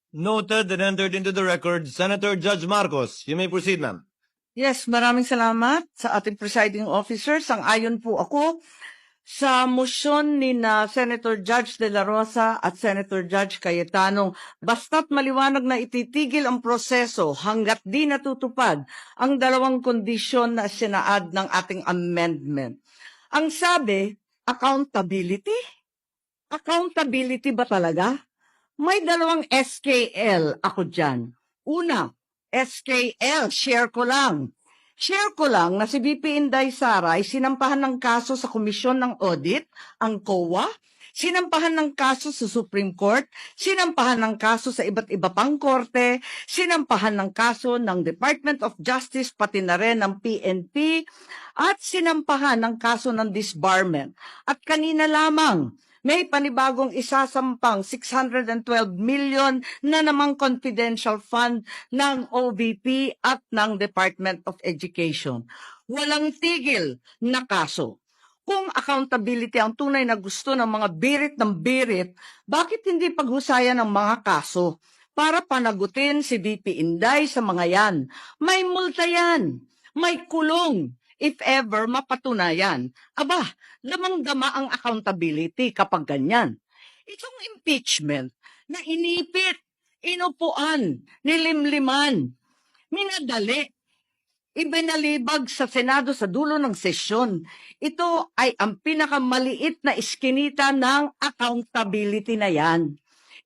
Noted and entered into the record. Senator Judge Marcos, you may proceed, ma'am. Yes, maraming salamat sa ating presiding officer. Sang-ayon po ako sa motion ni na Senator Judge De La Rosa at Senator Judge Cayetano. Basta't maliwanag na ititigil ang proseso hanggat di natutupad ang dalawang kondisyon na sinaad ng ating amendment. Ang sabi, accountability? Accountability ba talaga? May dalawang SKL ako dyan. Una, SKL, share ko lang. Share ko lang na si VP Inday Sara ay sinampahan ng kaso sa Komisyon ng Audit, ang COA, sinampahan ng kaso sa Supreme Court, sinampahan ng kaso sa iba't iba pang korte, sinampahan ng kaso ng Department of Justice, pati na rin ng PNP, at sinampahan ng kaso ng disbarment. At kanina lamang, may panibagong isasampang 612 million na namang confidential fund ng OVP at ng Department of Education. Walang tigil na kaso. Kung accountability ang tunay na gusto ng mga birit ng birit, bakit hindi paghusayan ng mga kaso para panagutin si VP Inday sa mga yan? May multa yan, may kulong, if ever mapatunayan. Aba, lamang-dama ang accountability kapag ganyan. Itong impeachment na inipit, inupuan, nilimliman, minadali, ibinalibag sa Senado sa dulo ng sesyon. Ito ay ang pinakamaliit na iskinita ng accountability na yan.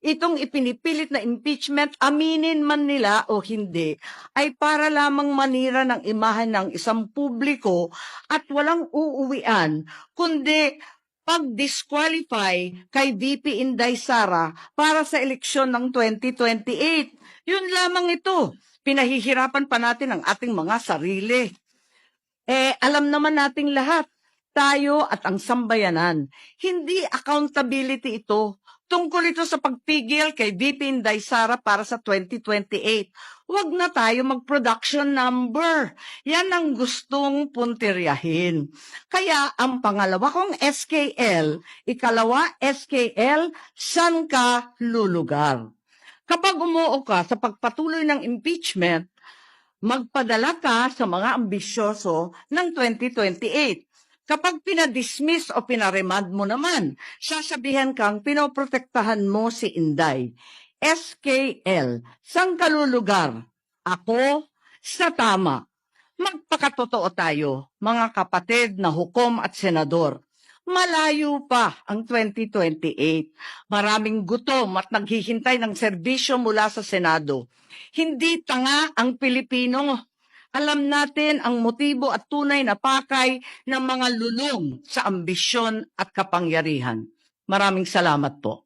Itong ipinipilit na impeachment, aminin man nila o hindi, ay para lamang manira ng imahe ng isang publiko at walang uuwian, kundi pag-disqualify kay VP Inday Sara para sa eleksyon ng 2028. Yun lamang ito. Pinahihirapan pa natin ang ating mga sarili. Alam naman nating lahat, tayo at ang sambayanan, hindi accountability ito. Tungkol ito sa pagpigil kay VP Inday Sara para sa 2028. Huwag na tayo mag-production number. Yan ang gustong puntiryahin. Kaya ang pangalawa kong SKL, ikalawa SKL, saan ka lulugar? Kapag umuo ka sa pagpatuloy ng impeachment, magpadala ka sa mga ambisyoso ng 2028. Kapag pinadismiss o pinaremand mo naman, sasabihan kang pinoprotektahan mo si Inday. SKL, saan ka lulugar? Ako, sa tama. Magpakatotoo tayo, mga kapatid na hukom at senador. Malayo pa ang 2028. Maraming gutom at naghihintay ng serbisyo mula sa Senado. Hindi tanga ang Pilipino. Alam natin ang motibo at tunay na pakay ng mga lulong sa ambisyon at kapangyarihan. Maraming salamat po.